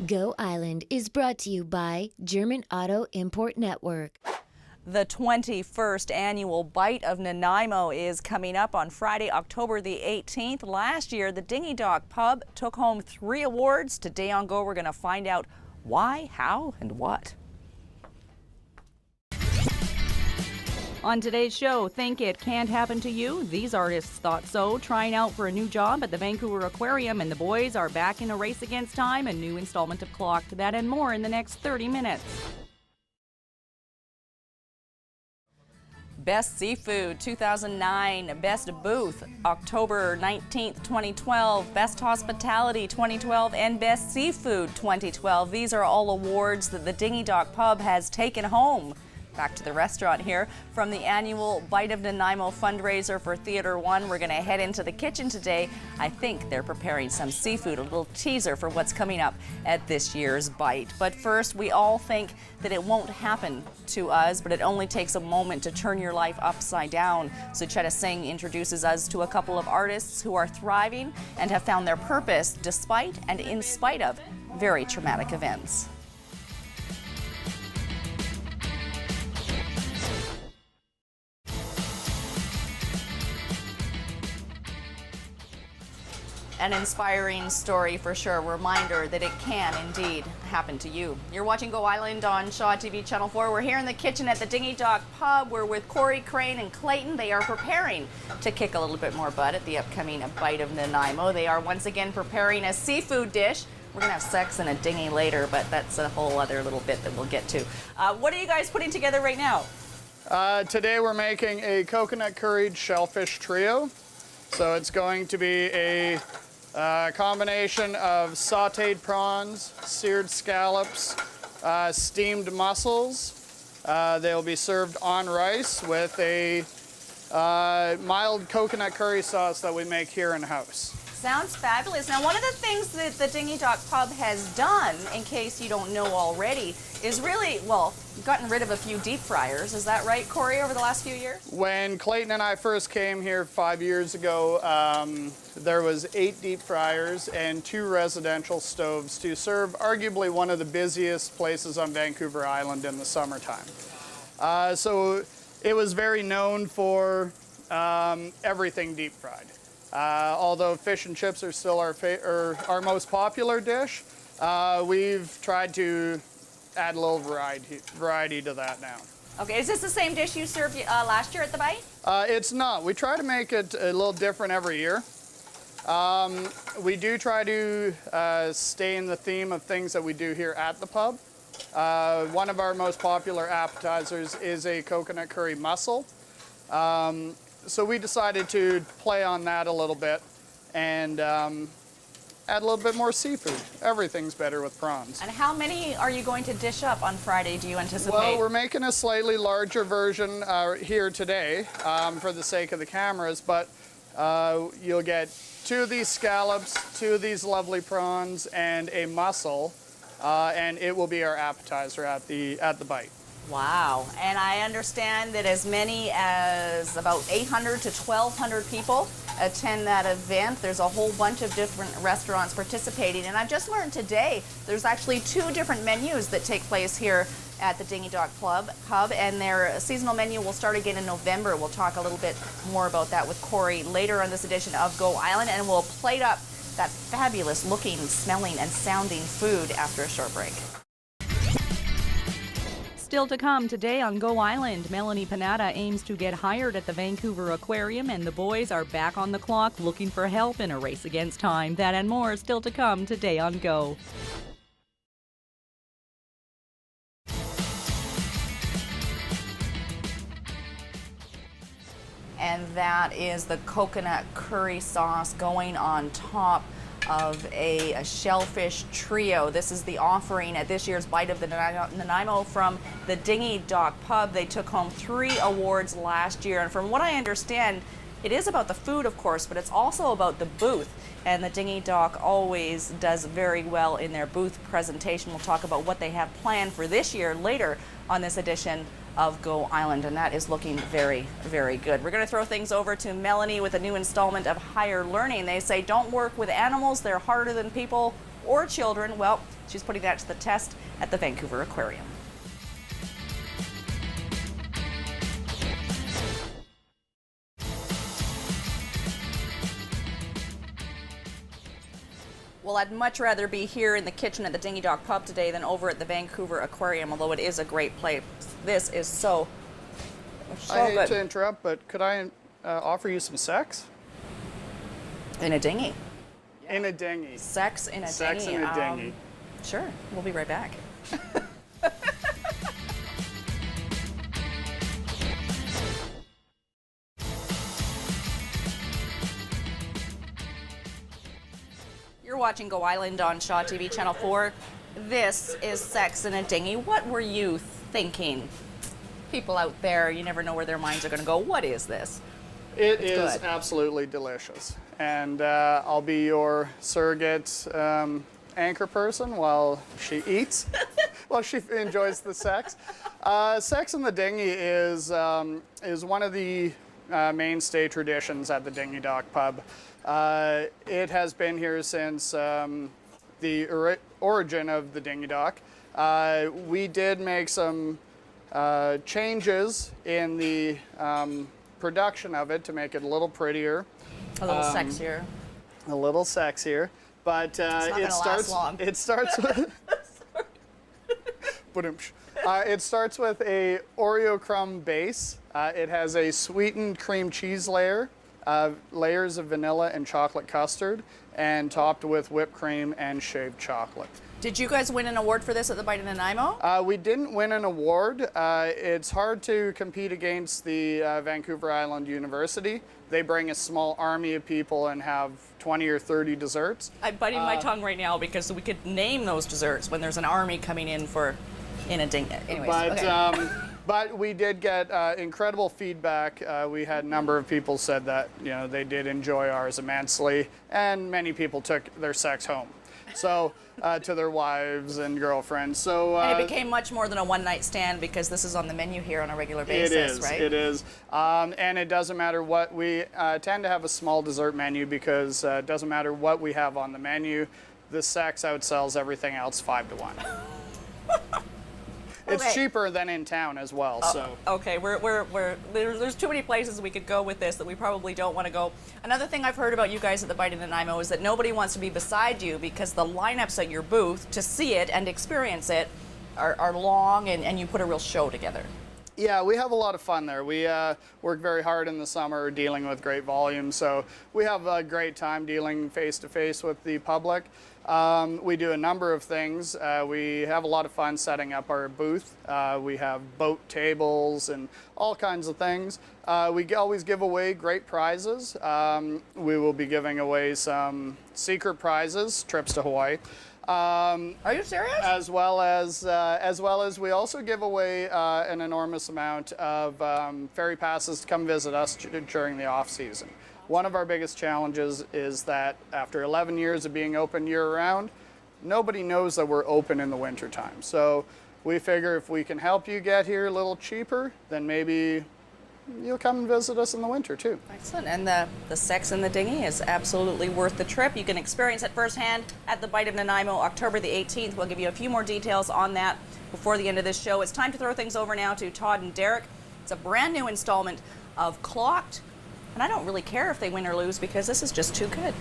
Go Island is brought to you by German Auto Import Network. The 21st Annual Bite of Nanaimo is coming up on Friday, October the 18th. Last year, the Dinghy Dock pub took home 3 awards. Today on Go, we're going to find out why, how, and what. On today's show, think it can't happen to you? These artists thought so. Trying out for a new job at the Vancouver Aquarium, and the boys are back in a race against time. A new installment of Clocked. That and more in the next 30 minutes. Best Seafood 2009, Best Booth October 19th, 2012, Best Hospitality 2012, and Best Seafood 2012. These are all awards that the Dinghy Dock pub has taken home. Back to the restaurant here from the Annual Bite of Nanaimo fundraiser for TheatreOne. We're going to head into the kitchen today. I think they're preparing some seafood, a little teaser for what's coming up at this year's Bite. But first, we all think that it won't happen to us, but it only takes a moment to turn your life upside down. Sucheta Singh introduces us to a couple of artists who are thriving and have found their purpose despite and in spite of very traumatic events. An inspiring story for sure. Reminder that it can indeed happen to you. You're watching Go Island on Shaw TV Channel 4. We're here in the kitchen at the Dinghy Dock pub. We're with Corey, Crane, and Clayton. They are preparing to kick a little bit more butt at the upcoming Bite of Nanaimo. They are once again preparing a seafood dish. We're going to have sex in a dinghy later, but that's a whole other little bit that we'll get to. What are you guys putting together right now? Today we're making a coconut curried shellfish trio. So it's going to be a combination of sautéed prawns, seared scallops, steamed mussels. They'll be served on rice with a mild coconut curry sauce that we make here in-house. Sounds fabulous. Now, one of the things that the Dinghy Dock pub has done, in case you don't know already, is really, well, gotten rid of a few deep fryers. Is that right, Corey, over the last few years? When Clayton and I first came here 5 years ago, there was 8 deep fryers and 2 residential stoves to serve arguably one of the busiest places on Vancouver Island in the summertime. So it was very known for everything deep fried. Although fish and chips are still our most popular dish, we've tried to add a little variety to that now. Okay, is this the same dish you served last year at the Bite? It's not. We try to make it a little different every year. We do try to stay in the theme of things that we do here at the pub. One of our most popular appetizers is a coconut curry mussel. So we decided to play on that a little bit and add a little bit more seafood. Everything's better with prawns. And how many are you going to dish up on Friday, do you anticipate? Well, we're making a slightly larger version here today for the sake of the cameras, but you'll get 2 of these scallops, 2 of these lovely prawns, and a mussel, and it will be our appetizer at the Bite. Wow. And I understand that as many as about 800 to 1,200 people attend that event. There's a whole bunch of different restaurants participating. And I've just learned today there's actually 2 different menus that take place here at the Dinghy Dock pub, and their seasonal menu will start again in November. We'll talk a little bit more about that with Corey later on this edition of Go Island, and we'll plate up that fabulous looking, smelling, and sounding food after a short break. Still to come today on Go Island, Melanie Panetta aims to get hired at the Vancouver Aquarium, and the boys are back on the clock looking for help in a race against time. That and more still to come today on Go. And that is the coconut curry sauce going on top of a shellfish trio. This is the offering at this year's Bite of the Nanaimo from the Dinghy Dock pub. They took home 3 awards last year, and from what I understand, it is about the food, of course, but it's also about the booth. And the Dinghy Dock always does very well in their booth presentation. We'll talk about what they have planned for this year later on this edition of Go Island, and that is looking very, very good. We're going to throw things over to Melanie with a new installment of Higher Learning. They say don't work with animals, they're harder than people or children, well, she's putting that to the test at the Vancouver Aquarium. Well, I'd much rather be here in the kitchen at the Dinghy Dock pub today than over at the Vancouver Aquarium, although it is a great place. This is so I hate good. to interrupt, but could I offer you some sex? In a dinghy. In a dinghy. Sex in a Sex dinghy. in a dinghy. Sure, we'll be right back. You're watching Go Island on Shaw TV Channel 4. This is Sex in a Dinghy. What were you thinking? People out there, you never know where their minds are going to go. What is this? It is good. absolutely delicious. And I'll be your surrogate anchor person while she eats, while she enjoys the sex. Sex in the Dinghy is one of the mainstay traditions at the Dinghy Dock pub. It has been here since the origin of the Dinghy Dock. We did make some changes in the production of it to make it a little prettier. A little sexier. A little sexier. But it starts with it starts with a Oreo crumb base. It has a sweetened cream cheese layer, layers of vanilla and chocolate custard, and topped with whipped cream and shaved chocolate. Did you guys win an award for this at the Bite of Nanaimo? We didn't win an award. It's hard to compete against the Vancouver Island University. They bring a small army of people and have 20 or 30 desserts. I'm biting my tongue right now because we could name those desserts when there's an army coming in in a ding. Anyways, okay. But we did get incredible feedback. We had a number of people said that they did enjoy ours immensely, and many people took their sex home. So to their wives and girlfriends. So and it became much more than a one-night stand because this is on the menu here on a regular basis, right? It is. And it doesn't matter what we tend to have a small dessert menu because it doesn't matter what we have on the menu. The sex outsells everything else 5 to 1. It's cheaper than in town as well. So okay, there's too many places we could go with this that we probably don't want to go. Another thing I've heard about you guys at the Bite of Nanaimo is that nobody wants to be beside you because the lineups at your booth to see it and experience it are long, and you put a real show together. Yeah, we have a lot of fun there. We work very hard in the summer dealing with great volume, so we have a great time dealing face-to-face with the public. We do a number of things. We have a lot of fun setting up our booth. We have boat tables and all kinds of things. We always give away great prizes. We will be giving away some secret prizes, trips to Hawaii. Are you serious? As well as we also give away an enormous amount of ferry passes to come visit us during the off season. One of our biggest challenges is that after 11 years of being open year-round, nobody knows that we're open in the wintertime. So we figure if we can help you get here a little cheaper, then maybe you'll come and visit us in the winter too. Excellent. And the sex in the dinghy is absolutely worth the trip. You can experience it firsthand at the Bite of Nanaimo, October the 18th. We'll give you a few more details on that before the end of this show. It's time to throw things over now to Todd and Derek. It's a brand new installment of Clocked. And I don't really care if they win or lose because this is just too good.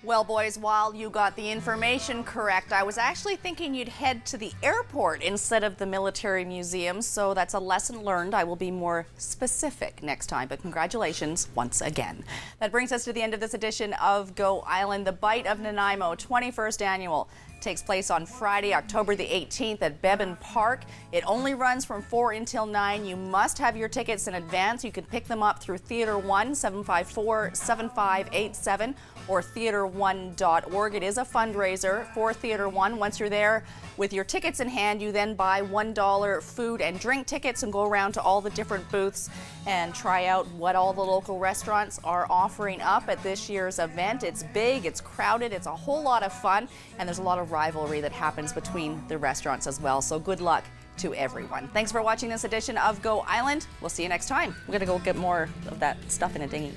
Well, boys, while you got the information correct, I was actually thinking you'd head to the airport instead of the military museum, so that's a lesson learned. I will be more specific next time, but congratulations once again. That brings us to the end of this edition of Go Island. The Bite of Nanaimo 21st Annual takes place on Friday, October the 18th at Beban Park. It only runs from 4 until 9. You must have your tickets in advance. You can pick them up through TheatreOne, 754-7587, or TheatreOne.org. It is a fundraiser for TheatreOne. Once you're there with your tickets in hand, you then buy $1 food and drink tickets and go around to all the different booths and try out what all the local restaurants are offering up at this year's event. It's big, it's crowded, it's a whole lot of fun, and there's a lot of rivalry that happens between the restaurants as well. So good luck to everyone. Thanks for watching this edition of Go Island. We'll see you next time. We're gonna go get more of that stuff in a dinghy.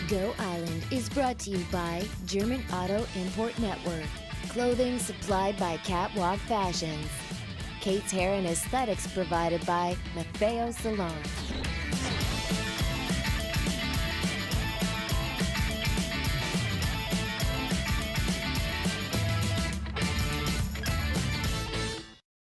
Go Island is brought to you by German Auto Import Network. Clothing supplied by Catwalk Fashions. Kate's Hair and Aesthetics provided by Maffeo Salon.